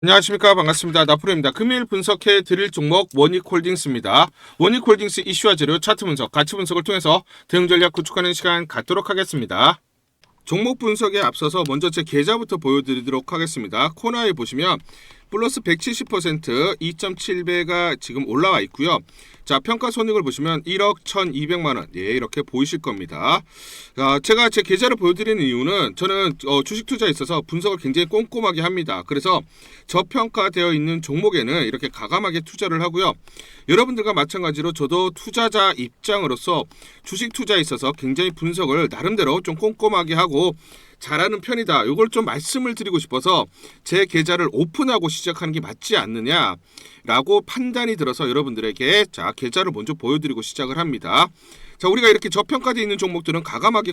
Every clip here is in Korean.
안녕하십니까. 반갑습니다. 나프로입니다. 금일 분석해 드릴 종목 원익홀딩스입니다. 원익홀딩스 이슈와 재료, 차트 분석, 가치 분석을 통해서 대응 전략 구축하는 시간 갖도록 하겠습니다. 종목 분석에 앞서서 먼저 제 계좌부터 보여드리도록 하겠습니다. 코너에 보시면 플러스 170% 2.7배가 지금 올라와 있고요. 자, 평가 손익을 보시면 1억 1,200만원. 예, 이렇게 보이실 겁니다. 제가 제 계좌를 보여드리는 이유는 저는 주식 투자에 있어서 분석을 굉장히 꼼꼼하게 합니다. 그래서 저평가되어 있는 종목에는 이렇게 가감하게 투자를 하고요. 여러분들과 마찬가지로 저도 투자자 입장으로서 주식 투자에 있어서 굉장히 분석을 나름대로 좀 꼼꼼하게 하고 잘하는 편이다. 이걸 좀 말씀을 드리고 싶어서 제 계좌를 오픈하고 시작하는 게 맞지 않느냐라고 판단이 들어서 여러분들에게 자, 계좌를 먼저 보여드리고 시작을 합니다. 자, 우리가 이렇게 저평가되어 있는 종목들은 가감하게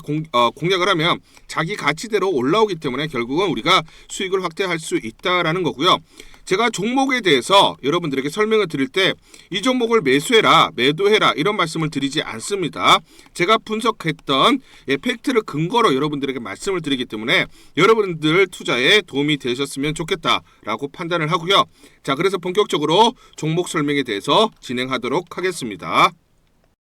공략을 하면 자기 가치대로 올라오기 때문에 결국은 우리가 수익을 확대할 수 있다라는 거고요. 제가 종목에 대해서 여러분들에게 설명을 드릴 때 이 종목을 매수해라, 매도해라 이런 말씀을 드리지 않습니다. 제가 분석했던 팩트를 근거로 여러분들에게 말씀을 드리기 때문에 여러분들 투자에 도움이 되셨으면 좋겠다라고 판단을 하고요. 자, 그래서 본격적으로 종목 설명에 대해서 진행하도록 하겠습니다.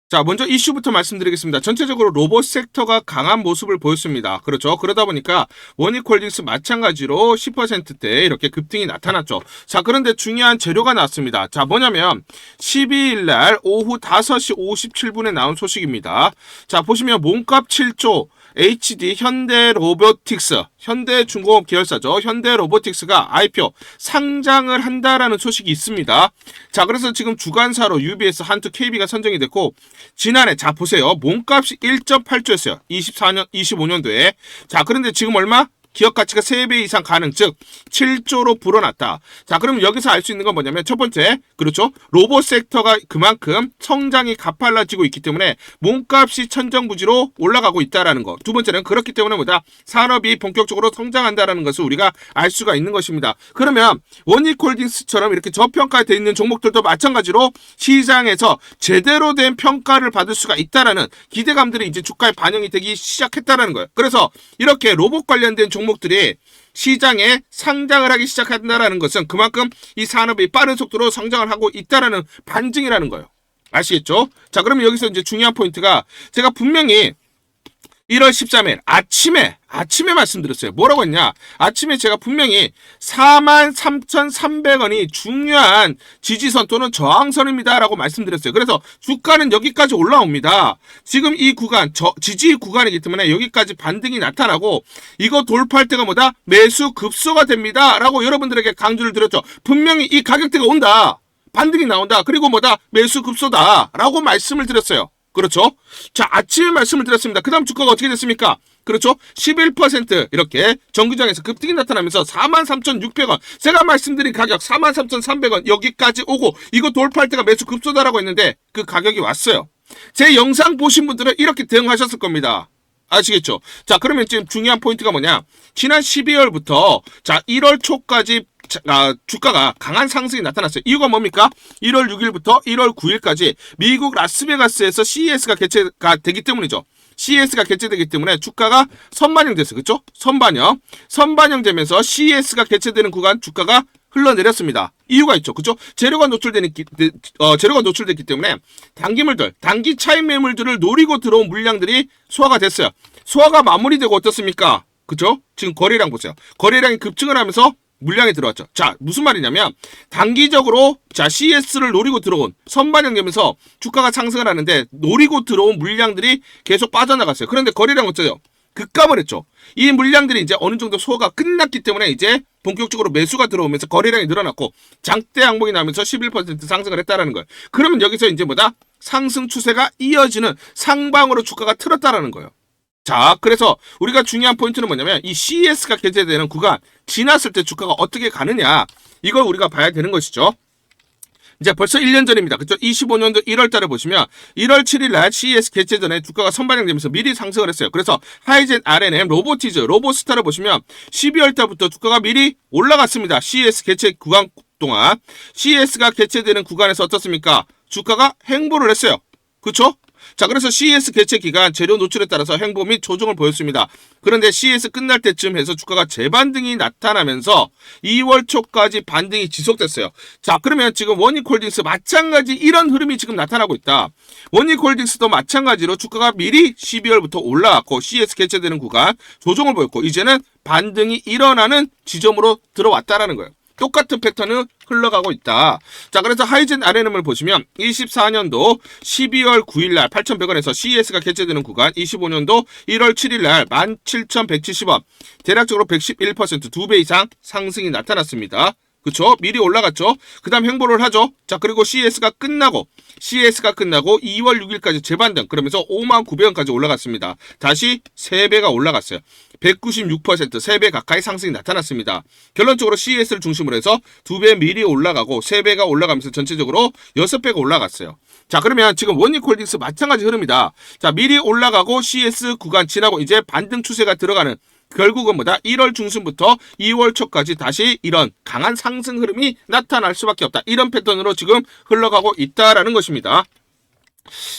자, 먼저 이슈부터 말씀드리겠습니다. 전체적으로 로봇 섹터가 강한 모습을 보였습니다. 그렇죠. 그러다 보니까 원익홀딩스 마찬가지로 10%대 이렇게 급등이 나타났죠. 자, 그런데 중요한 재료가 나왔습니다. 자, 뭐냐면 12일 날 오후 5시 57분에 나온 소식입니다. 자, 보시면 몸값 7조 HD 현대로보틱스, 현대중공업 계열사죠. 현대로보틱스가 IPO 상장을 한다라는 소식이 있습니다. 자, 그래서 지금 주간사로 UBS, 한투, KB가 선정이 됐고 지난해 자 보세요. 몸값이 1.8조였어요. 25년도에. 자, 그런데 지금 얼마? 기업 가치가 3배 이상 가능, 즉 7조로 불어났다. 자, 그럼 여기서 알 수 있는 건 뭐냐면 첫 번째, 그렇죠? 로봇 섹터가 그만큼 성장이 가팔라지고 있기 때문에 몸값이 천정부지로 올라가고 있다라는 거. 두 번째는 그렇기 때문에 뭐다? 산업이 본격적으로 성장한다라는 것을 우리가 알 수가 있는 것입니다. 그러면 원익홀딩스처럼 이렇게 저평가되어 있는 종목들도 마찬가지로 시장에서 제대로 된 평가를 받을 수가 있다라는 기대감들이 이제 주가에 반영이 되기 시작했다라는 거예요. 그래서 이렇게 로봇 관련된 종목들이 시장에 상장을 하기 시작한다는 것은 그만큼 이 산업이 빠른 속도로 성장을 하고 있다라는 반증이라는 거예요. 아시겠죠? 자, 그러면 여기서 이제 중요한 포인트가 제가 분명히 1월 13일 아침에 말씀드렸어요. 뭐라고 했냐? 아침에 제가 분명히 43,300원이 중요한 지지선 또는 저항선입니다 라고 말씀드렸어요. 그래서 주가는 여기까지 올라옵니다. 지금 이 구간, 지지 구간이기 때문에 여기까지 반등이 나타나고 이거 돌파할 때가 뭐다? 매수 급소가 됩니다 라고 여러분들에게 강조를 드렸죠. 분명히 이 가격대가 온다. 반등이 나온다. 그리고 뭐다? 매수 급소다 라고 말씀을 드렸어요. 그렇죠? 자, 아침에 말씀을 드렸습니다. 그 다음 주가가 어떻게 됐습니까? 그렇죠? 11% 이렇게 정규장에서 급등이 나타나면서 43,600원. 제가 말씀드린 가격 43,300원 여기까지 오고 이거 돌파할 때가 매수 급소다라고 했는데 그 가격이 왔어요. 제 영상 보신 분들은 이렇게 대응하셨을 겁니다. 아시겠죠? 자, 그러면 지금 중요한 포인트가 뭐냐? 지난 12월부터 자 1월 초까지 주가가 강한 상승이 나타났어요. 이유가 뭡니까? 1월 6일부터 1월 9일까지 미국 라스베가스에서 CES가 개최가 되기 때문이죠. CES가 개최되기 때문에 주가가 선반영됐어요. 그렇죠? 선반영되면서 CES가 개최되는 구간 주가가 흘러내렸습니다. 이유가 있죠. 그렇죠? 재료가 노출됐기 때문에 단기 차익 매물들을 노리고 들어온 물량들이 소화가 됐어요. 소화가 마무리되고 어떻습니까? 그렇죠? 지금 거래량 보세요. 거래량이 급증을 하면서 물량이 들어왔죠. 자, 무슨 말이냐면 단기적으로 자 CES를 노리고 들어온 선반영되면서 주가가 상승을 하는데 노리고 들어온 물량들이 계속 빠져나갔어요. 그런데 거래량 어쩌죠? 급감을 했죠. 이 물량들이 이제 어느 정도 소화가 끝났기 때문에 이제 본격적으로 매수가 들어오면서 거래량이 늘어났고 장대 항목이 나면서 11% 상승을 했다라는 거예요. 그러면 여기서 이제 뭐다? 상승 추세가 이어지는 상방으로 주가가 틀었다라는 거예요. 자, 그래서 우리가 중요한 포인트는 뭐냐면 이 CES가 개최되는 구간 지났을 때 주가가 어떻게 가느냐 이걸 우리가 봐야 되는 것이죠. 이제 벌써 1년 전입니다. 그렇죠? 25년도 1월 달에 보시면 1월 7일 날 CES 개최 전에 주가가 선반영되면서 미리 상승을 했어요. 그래서 하이젠 RNM, 로보티즈, 로보스타를 보시면 12월 달부터 주가가 미리 올라갔습니다. CES 개최 구간 동안 CES가 개최되는 구간에서 어떻습니까? 주가가 횡보를 했어요. 그렇죠? 자, 그래서 CES 개최 기간 재료 노출에 따라서 횡보 및 조정을 보였습니다. 그런데 CES 끝날 때쯤 해서 주가가 재반등이 나타나면서 2월 초까지 반등이 지속됐어요. 자, 그러면 지금 원익홀딩스 마찬가지 이런 흐름이 지금 나타나고 있다. 원익홀딩스도 마찬가지로 주가가 미리 12월부터 올라왔고 CES 개최되는 구간 조정을 보였고 이제는 반등이 일어나는 지점으로 들어왔다라는 거예요. 똑같은 패턴을 흘러가고 있다. 자, 그래서 하이젠 RNM을 보시면 24년도 12월 9일날 8,100원에서 CES가 개최되는 구간 25년도 1월 7일날 17,170원 대략적으로 111% 2배 이상 상승이 나타났습니다. 그쵸? 미리 올라갔죠? 그 다음 횡보를 하죠? 자, 그리고 CES가 끝나고 2월 6일까지 재반등, 그러면서 59,000원까지 올라갔습니다. 다시 3배가 올라갔어요. 196% 3배 가까이 상승이 나타났습니다. 결론적으로 CES를 중심으로 해서 2배 미리 올라가고 3배가 올라가면서 전체적으로 6배가 올라갔어요. 자, 그러면 지금 원익홀딩스 마찬가지 흐름이다. 자, 미리 올라가고 CES 구간 지나고 이제 반등 추세가 들어가는 결국은 뭐다? 1월 중순부터 2월 초까지 다시 이런 강한 상승 흐름이 나타날 수밖에 없다. 이런 패턴으로 지금 흘러가고 있다라는 것입니다.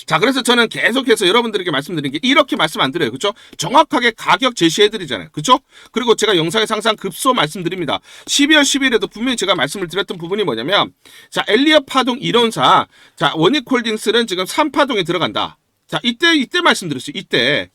자, 그래서 저는 계속해서 여러분들에게 말씀드린 게 이렇게 말씀 안 드려요. 그쵸? 정확하게 가격 제시해드리잖아요. 그쵸? 그리고 제가 영상에서 항상 급소 말씀드립니다. 12월 10일에도 분명히 제가 말씀을 드렸던 부분이 뭐냐면, 자, 엘리엇 파동 이론상, 자, 원익홀딩스는 지금 3파동에 들어간다. 자, 이때 말씀드렸어요.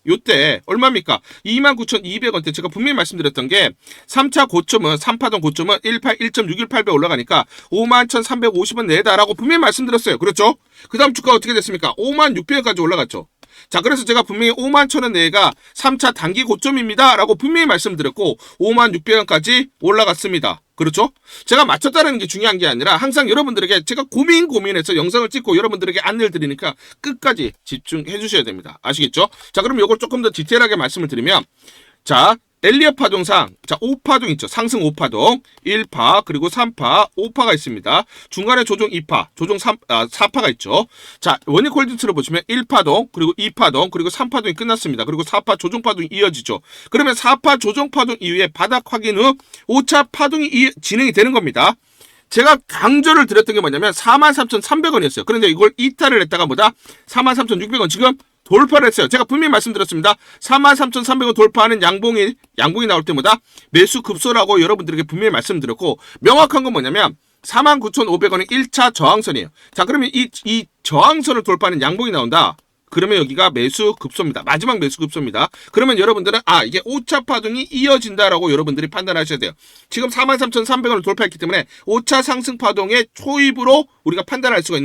요때, 얼마입니까? 29,200원대 제가 분명히 말씀드렸던 게, 3차 고점은, 3파동 고점은 1.618배 올라가니까 51,350원 내다라고 분명히 말씀드렸어요. 그렇죠? 그 다음 주가 어떻게 됐습니까? 56,600원까지 올라갔죠. 자, 그래서 제가 분명히 51,000원 내가 3차 단기 고점입니다. 라고 분명히 말씀드렸고, 56,600원까지 올라갔습니다. 그렇죠? 제가 맞췄다는 게 중요한 게 아니라 항상 여러분들에게 제가 고민해서 영상을 찍고 여러분들에게 안내를 드리니까 끝까지 집중해 주셔야 됩니다. 아시겠죠? 자, 그럼 이걸 조금 더 디테일하게 말씀을 드리면, 자, 엘리엇 파동상, 자, 5파동 있죠. 상승 5파동, 1파, 그리고 3파, 5파가 있습니다. 중간에 조정 2파, 조정 4파가 있죠. 자, 원익홀딩스를 보시면 1파동, 그리고 2파동, 그리고 3파동이 끝났습니다. 그리고 4파 조정 파동이 이어지죠. 그러면 4파 조정 파동 이후에 바닥 확인 후 5차 파동이 진행이 되는 겁니다. 제가 강조를 드렸던 게 뭐냐면 43,300원이었어요. 그런데 이걸 이탈을 했다가 뭐다? 43,600원 지금 돌파를 했어요. 제가 분명히 말씀드렸습니다. 43,300원 돌파하는 양봉이 나올 때마다 매수 급소라고 여러분들에게 분명히 말씀드렸고, 명확한 건 뭐냐면 49,500원이 1차 저항선이에요. 자, 그러면 이 저항선을 돌파하는 양봉이 나온다. 그러면 여기가 매수 급소입니다. 마지막 매수 급소입니다. 그러면 여러분들은 이게 5차 파동이 이어진다라고 여러분들이 판단하셔야 돼요. 지금 43,300원을 돌파했기 때문에 5차 상승 파동의 초입으로 우리가 판단할 수가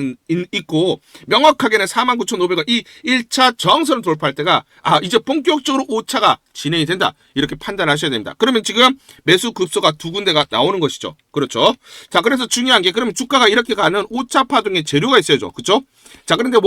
있고, 명확하게는 49,500원 이 1차 저항선을 돌파할 때가 이제 본격적으로 5차가 진행이 된다. 이렇게 판단하셔야 됩니다. 그러면 지금 매수 급소가 두 군데가 나오는 것이죠. 그렇죠? 자, 그래서 중요한 게 그러면 주가가 이렇게 가는 5차 파동의 재료가 있어야죠. 그렇죠? 자, 그런데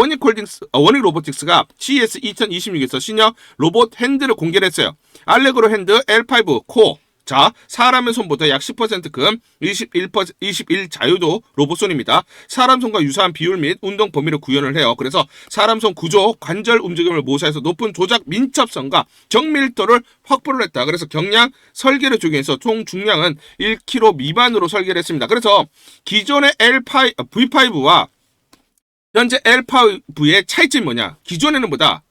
원익로보틱스가 CES 2026에서 신형 로봇 핸드를 공개를 했어요. 알레그로 핸드 L5 코어. 자, 사람의 손보다 약 10%금 21 자유도 로봇손입니다. 사람 손과 유사한 비율 및 운동 범위를 구현을 해요. 그래서 사람 손 구조, 관절 움직임을 모사해서 높은 조작 민첩성과 정밀도를 확보를 했다. 그래서 경량 설계를 적용해서 총 중량은 1kg 미만으로 설계를 했습니다. 그래서 기존의 V5와 현재 L5의 차이점이 뭐냐? 기존에는 뭐다?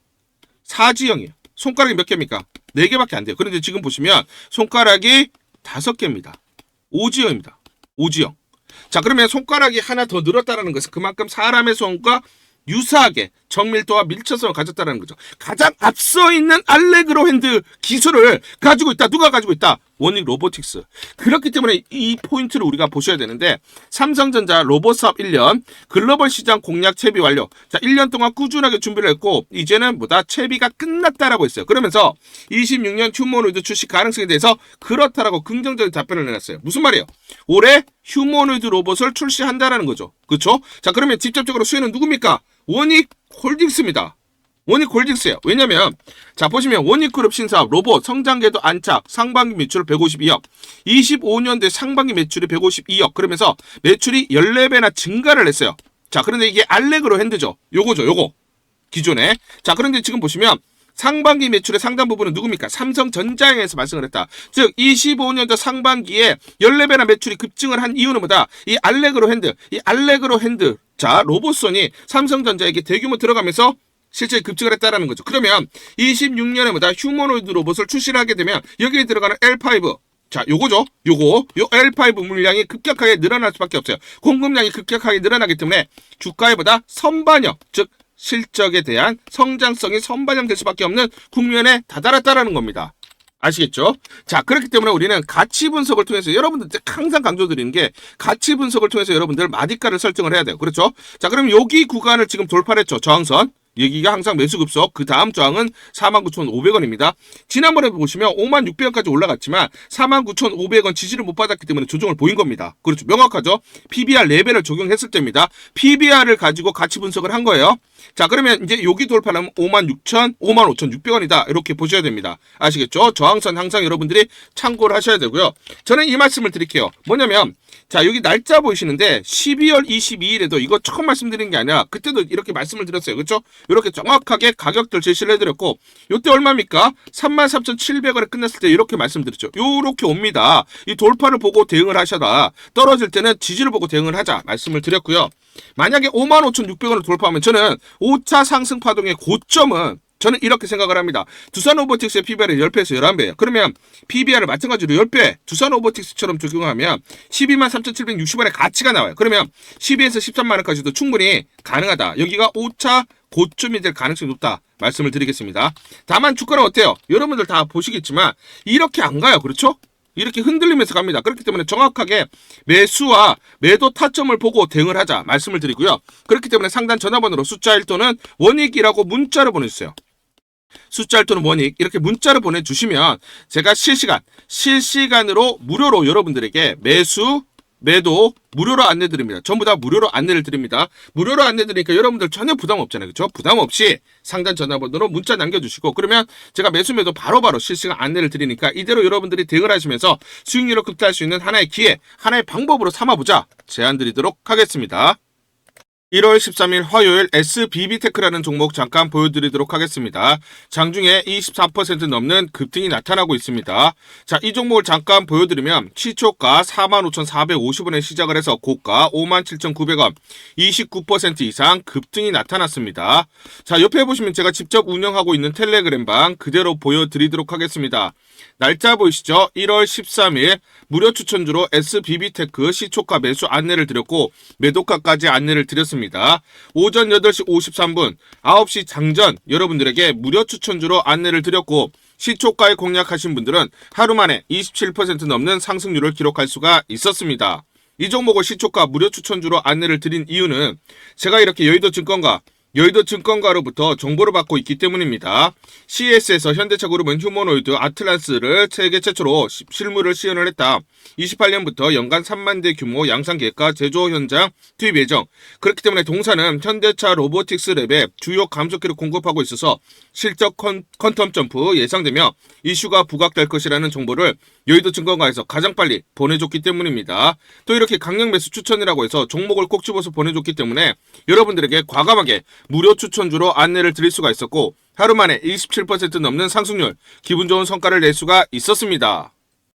사지형이에요. 손가락이 몇 개입니까? 4개밖에 안 돼요. 그런데 지금 보시면 손가락이 5개입니다. 오지형입니다. 오지형. 자, 그러면 손가락이 하나 더 늘었다는 것은 그만큼 사람의 손과 유사하게 정밀도와 밀착성을 가졌다는 거죠. 가장 앞서 있는 알레그로 핸드 기술을 가지고 있다. 누가 가지고 있다? 원익 로보틱스. 그렇기 때문에 이 포인트를 우리가 보셔야 되는데, 삼성전자 로봇 사업 1년, 글로벌 시장 공략 채비 완료. 자, 1년 동안 꾸준하게 준비를 했고, 이제는 뭐다? 채비가 끝났다라고 했어요. 그러면서 26년 휴머노이드 출시 가능성에 대해서 그렇다라고 긍정적인 답변을 내놨어요. 무슨 말이에요? 올해 휴머노이드 로봇을 출시한다라는 거죠. 그렇죠? 자, 그러면 직접적으로 수혜는 누굽니까? 원익홀딩스입니다. 원익홀딩스예요. 왜냐면 자, 보시면 원익그룹 신사업 로봇 성장궤도 안착 상반기 매출 152억, 25년대 상반기 매출이 152억, 그러면서 매출이 14배나 증가를 했어요. 자, 그런데 이게 알레그로 핸드죠. 요거 기존에. 자, 그런데 지금 보시면 상반기 매출의 상당 부분은 누굽니까? 삼성전자에서 발생을 했다. 즉 25년도 상반기에 14배나 매출이 급증을 한 이유는 뭐다? 이 알레그로 핸드 자, 로봇선이 삼성전자에게 대규모 들어가면서 실제 급증을 했다라는 거죠. 그러면 26년에마다 휴머노이드 로봇을 출시를 하게 되면 여기에 들어가는 L5, 자, 요거죠. 요 L5 물량이 급격하게 늘어날 수밖에 없어요. 공급량이 급격하게 늘어나기 때문에 주가에 보다 선반영, 즉 실적에 대한 성장성이 선반영될 수밖에 없는 국면에 다다랐다라는 겁니다. 아시겠죠? 자, 그렇기 때문에 우리는 가치 분석을 통해서 여러분들 항상 강조드리는 게 가치 분석을 통해서 여러분들 마디가를 설정을 해야 돼요. 그렇죠? 자, 그럼 여기 구간을 지금 돌파를 했죠. 저항선. 여기가 항상 매수급속, 그 다음 저항은 49,500원입니다. 지난번에 보시면 56,000원까지 올라갔지만 49,500원 지지를 못 받았기 때문에 조정을 보인 겁니다. 그렇죠. 명확하죠. PBR 레벨을 적용했을 때입니다. PBR을 가지고 가치 분석을 한 거예요. 자, 그러면 이제 여기 돌파하면 56,000, 55,600원이다. 이렇게 보셔야 됩니다. 아시겠죠? 저항선 항상 여러분들이 참고를 하셔야 되고요. 저는 이 말씀을 드릴게요. 뭐냐면, 자, 여기 날짜 보이시는데 12월 22일에도 이거 처음 말씀드린 게 아니라 그때도 이렇게 말씀을 드렸어요. 그렇죠? 이렇게 정확하게 가격들 제시를 해드렸고, 이때 얼마입니까? 33,700원에 끝났을 때 이렇게 말씀드렸죠. 요렇게 옵니다. 이 돌파를 보고 대응을 하셔라. 떨어질 때는 지지를 보고 대응을 하자 말씀을 드렸고요. 만약에 55,600원을 돌파하면 저는 5차 상승 파동의 고점은 저는 이렇게 생각을 합니다. 두산 로보틱스의 PBR이 10배에서 11배예요. 그러면 PBR을 마찬가지로 10배 두산 로보틱스처럼 적용하면 123,760원의 가치가 나와요. 그러면 12에서 13만원까지도 충분히 가능하다. 여기가 5차 고점이 될 가능성이 높다 말씀을 드리겠습니다. 다만 주가는 어때요? 여러분들 다 보시겠지만 이렇게 안 가요. 그렇죠? 이렇게 흔들리면서 갑니다. 그렇기 때문에 정확하게 매수와 매도 타점을 보고 대응을 하자 말씀을 드리고요. 그렇기 때문에 상단 전화번호로 숫자 1 또는 원익이라고 문자를 보내주세요. 숫자 1 또는 원익 이렇게 문자를 보내주시면 제가 실시간으로 무료로 여러분들에게 매수 매도 무료로 안내드립니다. 전부 다 무료로 안내를 드립니다. 무료로 안내드리니까 여러분들 전혀 부담 없잖아요. 그렇죠? 부담 없이 상단 전화번호로 문자 남겨주시고 그러면 제가 매수 매도 바로바로 실시간 안내를 드리니까 이대로 여러분들이 대응을 하시면서 수익률을 극대화할 수 있는 하나의 기회, 하나의 방법으로 삼아보자 제안 드리도록 하겠습니다. 1월 13일 화요일 SBB테크라는 종목 잠깐 보여드리도록 하겠습니다. 장중에 24% 넘는 급등이 나타나고 있습니다. 자, 이 종목을 잠깐 보여드리면 시초가 45,450원에 시작을 해서 고가 57,900원 29% 이상 급등이 나타났습니다. 자, 옆에 보시면 제가 직접 운영하고 있는 텔레그램방 그대로 보여드리도록 하겠습니다. 날짜 보이시죠? 1월 13일 무료 추천주로 SBB테크 시초가 매수 안내를 드렸고 매도가까지 안내를 드렸습니다. 오전 8시 53분 9시 장전 여러분들에게 무료 추천주로 안내를 드렸고 시초가에 공략하신 분들은 하루 만에 27% 넘는 상승률을 기록할 수가 있었습니다. 이 종목을 시초가 무료 추천주로 안내를 드린 이유는 제가 이렇게 여의도증권가로부터 정보를 받고 있기 때문입니다. CS에서 현대차그룹은 휴머노이드 아틀란스를 세계 최초로 실무를 시연을 했다. 28년부터 연간 3만 대 규모 양산계획과 제조 현장 투입 예정. 그렇기 때문에 동사는 현대차 로보틱스 랩에 주요 감속기를 공급하고 있어서 실적 퀀텀 점프 예상되며 이슈가 부각될 것이라는 정보를 여의도증권가에서 가장 빨리 보내줬기 때문입니다. 또 이렇게 강력 매수 추천이라고 해서 종목을 꼭 집어서 보내줬기 때문에 여러분들에게 과감하게 무료 추천주로 안내를 드릴 수가 있었고 하루 만에 27% 넘는 상승률, 기분 좋은 성과를 낼 수가 있었습니다.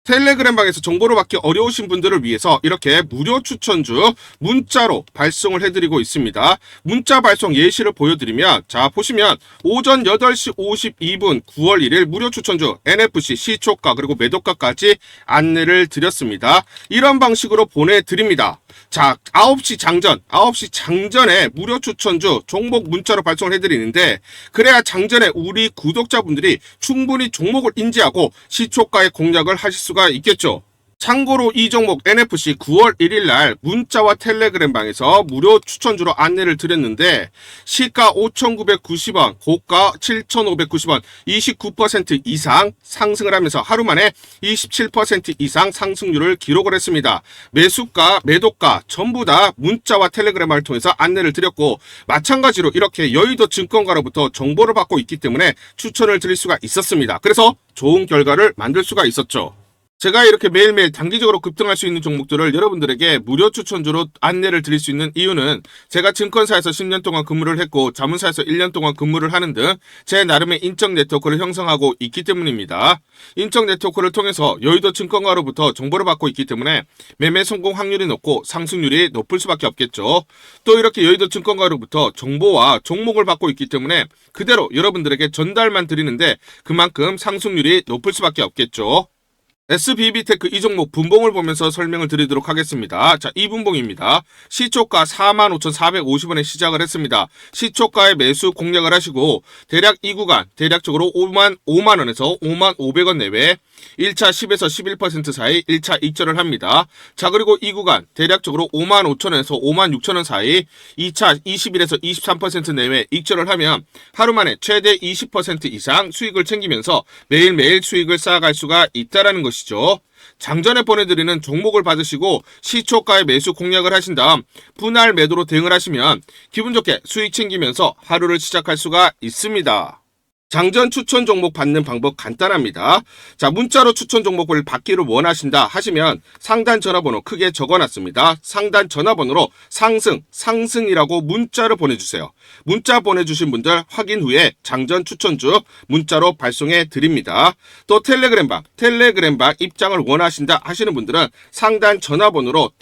텔레그램방에서 정보를 받기 어려우신 분들을 위해서 이렇게 무료 추천주 문자로 발송을 해드리고 있습니다. 문자 발송 예시를 보여드리면 자 보시면 오전 8시 52분 9월 1일 무료 추천주 NFC 시초가 그리고 매도가까지 안내를 드렸습니다. 이런 방식으로 보내드립니다. 자 9시 장전에 무료 추천주 종목 문자로 발송을 해드리는데 그래야 장전에 우리 구독자분들이 충분히 종목을 인지하고 시초가의 공략을 하실 수가 있겠죠. 참고로 이 종목 NFC 9월 1일 날 문자와 텔레그램 방에서 무료 추천주로 안내를 드렸는데 시가 5,990원, 고가 7,590원, 29% 이상 상승을 하면서 하루 만에 27% 이상 상승률을 기록을 했습니다. 매수가, 매도가 전부 다 문자와 텔레그램을 통해서 안내를 드렸고 마찬가지로 이렇게 여의도 증권가로부터 정보를 받고 있기 때문에 추천을 드릴 수가 있었습니다. 그래서 좋은 결과를 만들 수가 있었죠. 제가 이렇게 매일매일 단기적으로 급등할 수 있는 종목들을 여러분들에게 무료 추천주로 안내를 드릴 수 있는 이유는 제가 증권사에서 10년 동안 근무를 했고 자문사에서 1년 동안 근무를 하는 등 제 나름의 인적 네트워크를 형성하고 있기 때문입니다. 인적 네트워크를 통해서 여의도 증권가로부터 정보를 받고 있기 때문에 매매 성공 확률이 높고 상승률이 높을 수밖에 없겠죠. 또 이렇게 여의도 증권가로부터 정보와 종목을 받고 있기 때문에 그대로 여러분들에게 전달만 드리는데 그만큼 상승률이 높을 수밖에 없겠죠. SBB테크 이 종목 분봉을 보면서 설명을 드리도록 하겠습니다. 자, 이 분봉입니다. 시초가 45,450원에 시작을 했습니다. 시초가에 매수 공략을 하시고 대략 이 구간 대략적으로 5만원에서 5만500원 내외 1차 10에서 11% 사이 1차 익절을 합니다. 자, 그리고 이 구간 대략적으로 55,000원에서 56,000원 사이 2차 21에서 23% 내외 익절을 하면 하루 만에 최대 20% 이상 수익을 챙기면서 매일매일 수익을 쌓아갈 수가 있다는 것이죠. 장전에 보내드리는 종목을 받으시고 시초가에 매수 공략을 하신 다음 분할 매도로 대응을 하시면 기분 좋게 수익 챙기면서 하루를 시작할 수가 있습니다. 장전 추천 종목 받는 방법 간단합니다. 자, 문자로 추천 종목을 받기를 원하신다 하시면 상단 전화번호 크게 적어놨습니다. 상단 전화번호로 상승이라고 문자를 보내주세요. 문자 보내주신 분들 확인 후에 장전 추천주 문자로 발송해 드립니다. 또 텔레그램방 입장을 원하신다 하시는 분들은 상단 전화번호로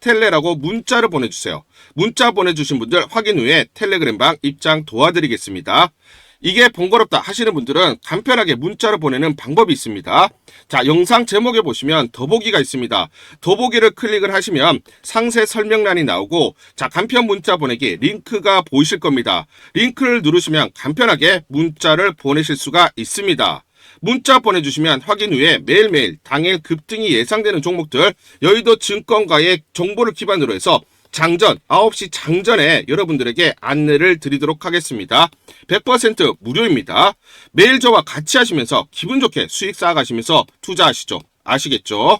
텔레라고 문자를 보내주세요. 문자 보내주신 분들 확인 후에 텔레그램방 입장 도와드리겠습니다. 이게 번거롭다 하시는 분들은 간편하게 문자로 보내는 방법이 있습니다. 자, 영상 제목에 보시면 더보기가 있습니다. 더보기를 클릭을 하시면 상세 설명란이 나오고 자, 간편 문자 보내기 링크가 보이실 겁니다. 링크를 누르시면 간편하게 문자를 보내실 수가 있습니다. 문자 보내주시면 확인 후에 매일매일 당일 급등이 예상되는 종목들 여의도 증권가의 정보를 기반으로 해서 장전 9시 장전에 여러분들에게 안내를 드리도록 하겠습니다. 100% 무료입니다. 매일 저와 같이 하시면서 기분 좋게 수익 쌓아가시면서 투자하시죠. 아시겠죠?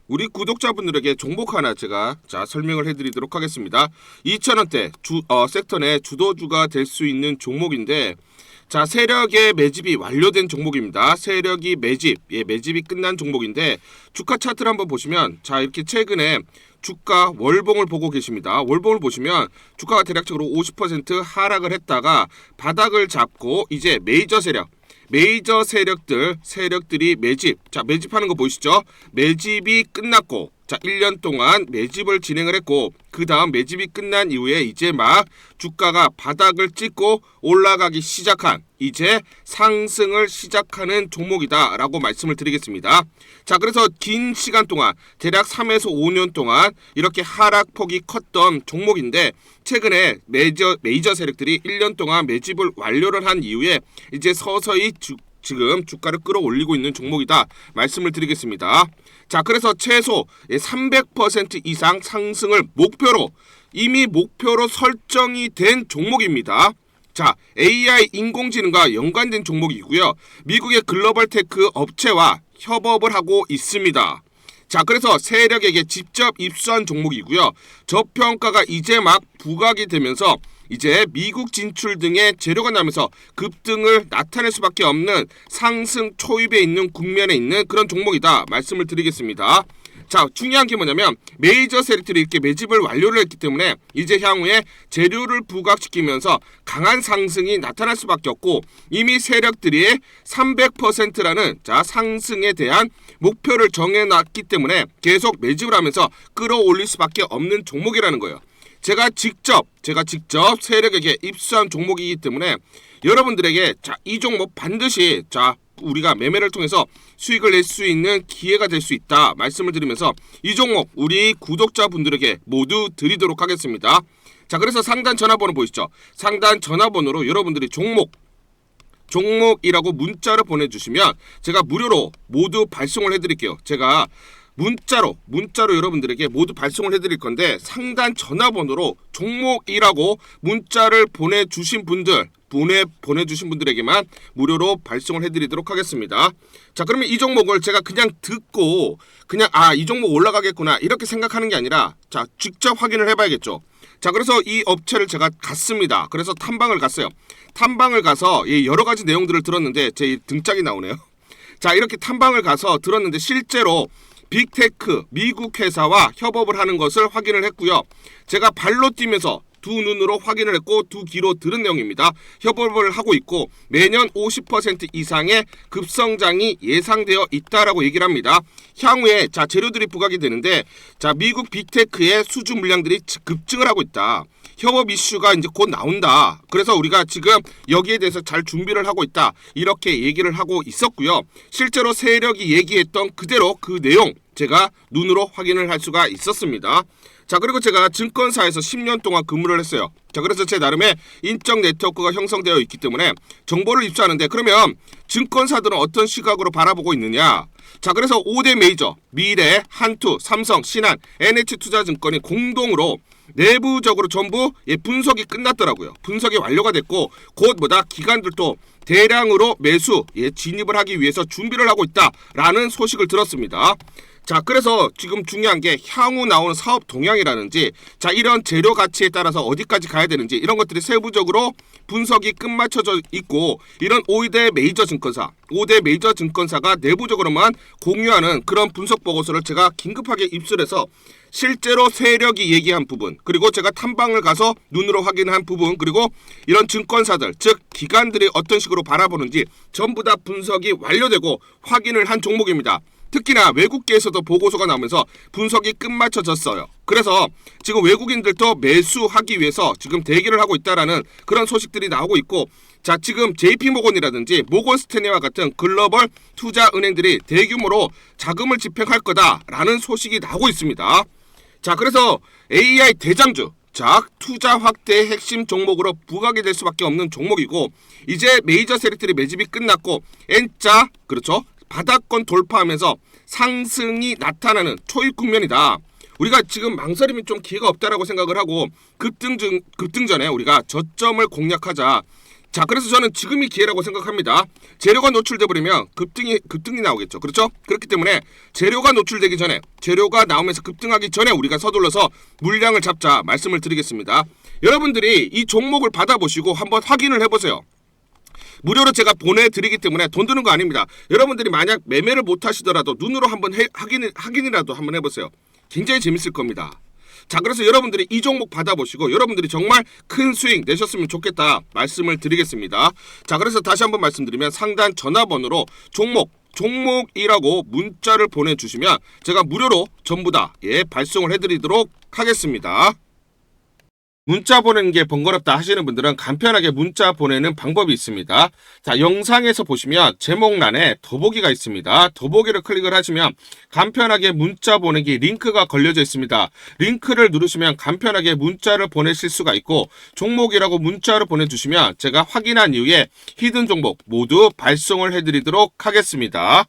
우리 구독자분들에게 종목 하나 제가 설명을 해드리도록 하겠습니다. 2,000원대 섹터 내 주도주가 될 수 있는 종목인데 자, 세력의 매집이 완료된 종목입니다. 세력이 매집이 끝난 종목인데 주가 차트를 한번 보시면 자, 이렇게 최근에 주가 월봉을 보고 계십니다. 월봉을 보시면 주가가 대략적으로 50% 하락을 했다가 바닥을 잡고 이제 메이저 세력들이 매집하는 거 보이시죠? 매집이 끝났고 자, 1년 동안 매집을 진행을 했고 그 다음 매집이 끝난 이후에 이제 막 주가가 바닥을 찍고 올라가기 시작한 이제 상승을 시작하는 종목이다 라고 말씀을 드리겠습니다. 자, 그래서 긴 시간 동안 대략 3에서 5년 동안 이렇게 하락폭이 컸던 종목인데 최근에 메이저 세력들이 1년 동안 매집을 완료를 한 이후에 이제 서서히 지금 주가를 끌어올리고 있는 종목이다 말씀을 드리겠습니다. 자, 그래서 최소 300% 이상 상승을 이미 목표로 설정이 된 종목입니다. 자, AI 인공지능과 연관된 종목이고요. 미국의 글로벌 테크 업체와 협업을 하고 있습니다. 자, 그래서 세력에게 직접 입수한 종목이고요. 저평가가 이제 막 부각이 되면서 이제 미국 진출 등의 재료가 나면서 급등을 나타낼 수밖에 없는 상승 초입에 있는 국면에 있는 그런 종목이다 말씀을 드리겠습니다. 자, 중요한 게 뭐냐면 메이저 세력들이 이렇게 매집을 완료를 했기 때문에 이제 향후에 재료를 부각시키면서 강한 상승이 나타날 수밖에 없고 이미 세력들이 300%라는 상승에 대한 목표를 정해놨기 때문에 계속 매집을 하면서 끌어올릴 수밖에 없는 종목이라는 거예요. 제가 직접 세력에게 입수한 종목이기 때문에 여러분들에게 이 종목 반드시 우리가 매매를 통해서 수익을 낼 수 있는 기회가 될 수 있다 말씀을 드리면서 이 종목 우리 구독자분들에게 모두 드리도록 하겠습니다. 자, 그래서 상단 전화번호 보이시죠? 상단 전화번호로 여러분들이 종목이라고 문자를 보내주시면 제가 무료로 모두 발송을 해드릴게요. 제가 문자로 여러분들에게 모두 발송을 해드릴 건데 상단 전화번호로 종목이라고 문자를 보내주신 분들에게만 무료로 발송을 해드리도록 하겠습니다. 자, 그러면 이 종목을 제가 그냥 듣고 이 종목 올라가겠구나 이렇게 생각하는 게 아니라 직접 확인을 해봐야겠죠. 자, 그래서 이 업체를 제가 갔습니다. 그래서 탐방을 갔어요. 탐방을 가서 여러 가지 내용들을 들었는데 제 등짝이 나오네요. 자, 이렇게 탐방을 가서 들었는데 실제로 빅테크 미국 회사와 협업을 하는 것을 확인을 했고요. 제가 발로 뛰면서 두 눈으로 확인을 했고 두 귀로 들은 내용입니다. 협업을 하고 있고 매년 50% 이상의 급성장이 예상되어 있다라고 얘기를 합니다. 향후에 자 재료들이 부각이 되는데 자 미국 빅테크의 수주 물량들이 급증을 하고 있다. 협업 이슈가 이제 곧 나온다. 그래서 우리가 지금 여기에 대해서 잘 준비를 하고 있다. 이렇게 얘기를 하고 있었고요. 실제로 세력이 얘기했던 그대로 그 내용 제가 눈으로 확인을 할 수가 있었습니다. 자, 그리고 제가 증권사에서 10년 동안 근무를 했어요. 자, 그래서 제 나름의 인적 네트워크가 형성되어 있기 때문에 정보를 입수하는데 그러면 증권사들은 어떤 시각으로 바라보고 있느냐? 자, 그래서 5대 메이저, 미래, 한투, 삼성, 신한, NH투자증권이 공동으로 내부적으로 전부 분석이 끝났더라고요. 분석이 완료가 됐고 곧 기관들도 대량으로 매수 진입을 하기 위해서 준비를 하고 있다라는 소식을 들었습니다. 자, 그래서 지금 중요한 게 향후 나오는 사업 동향이라든지 자 이런 재료 가치에 따라서 어디까지 가야 되는지 이런 것들이 세부적으로 분석이 끝마쳐져 있고 이런 5대 메이저 증권사가 내부적으로만 공유하는 그런 분석 보고서를 제가 긴급하게 입수해서 실제로 세력이 얘기한 부분 그리고 제가 탐방을 가서 눈으로 확인한 부분 그리고 이런 증권사들 즉 기관들이 어떤 식으로 바라보는지 전부 다 분석이 완료되고 확인을 한 종목입니다. 특히나 외국계에서도 보고서가 나오면서 분석이 끝마쳐졌어요. 그래서 지금 외국인들도 매수하기 위해서 지금 대기를 하고 있다라는 그런 소식들이 나오고 있고 자 지금 JP모건이라든지 모건스탠리와 같은 글로벌 투자 은행들이 대규모로 자금을 집행할 거다라는 소식이 나오고 있습니다. 자 그래서 AI 대장주 자 투자 확대의 핵심 종목으로 부각이 될 수밖에 없는 종목이고 이제 메이저 세력들이 매집이 끝났고 N자 그렇죠. 바닥권 돌파하면서 상승이 나타나는 초입 국면이다. 우리가 지금 망설임이 좀 기회가 없다라고 생각을 하고 급등 전에 우리가 저점을 공략하자. 자, 그래서 저는 지금이 기회라고 생각합니다. 재료가 노출돼 버리면 급등이 나오겠죠. 그렇죠? 그렇기 때문에 재료가 노출되기 전에 재료가 나오면서 급등하기 전에 우리가 서둘러서 물량을 잡자 말씀을 드리겠습니다. 여러분들이 이 종목을 받아보시고 한번 확인을 해보세요. 무료로 제가 보내드리기 때문에 돈 드는 거 아닙니다. 여러분들이 만약 매매를 못 하시더라도 눈으로 한번 확인이라도 한번 해보세요. 굉장히 재밌을 겁니다. 자 그래서 여러분들이 이 종목 받아보시고 여러분들이 정말 큰 수익 내셨으면 좋겠다 말씀을 드리겠습니다. 자 그래서 다시 한번 말씀드리면 상단 전화번호로 종목이라고 문자를 보내주시면 제가 무료로 전부 다 발송을 해드리도록 하겠습니다. 문자 보내는 게 번거롭다 하시는 분들은 간편하게 문자 보내는 방법이 있습니다. 자, 영상에서 보시면 제목란에 더보기가 있습니다. 더보기를 클릭을 하시면 간편하게 문자 보내기 링크가 걸려져 있습니다. 링크를 누르시면 간편하게 문자를 보내실 수가 있고 종목이라고 문자를 보내주시면 제가 확인한 이후에 히든 종목 모두 발송을 해드리도록 하겠습니다.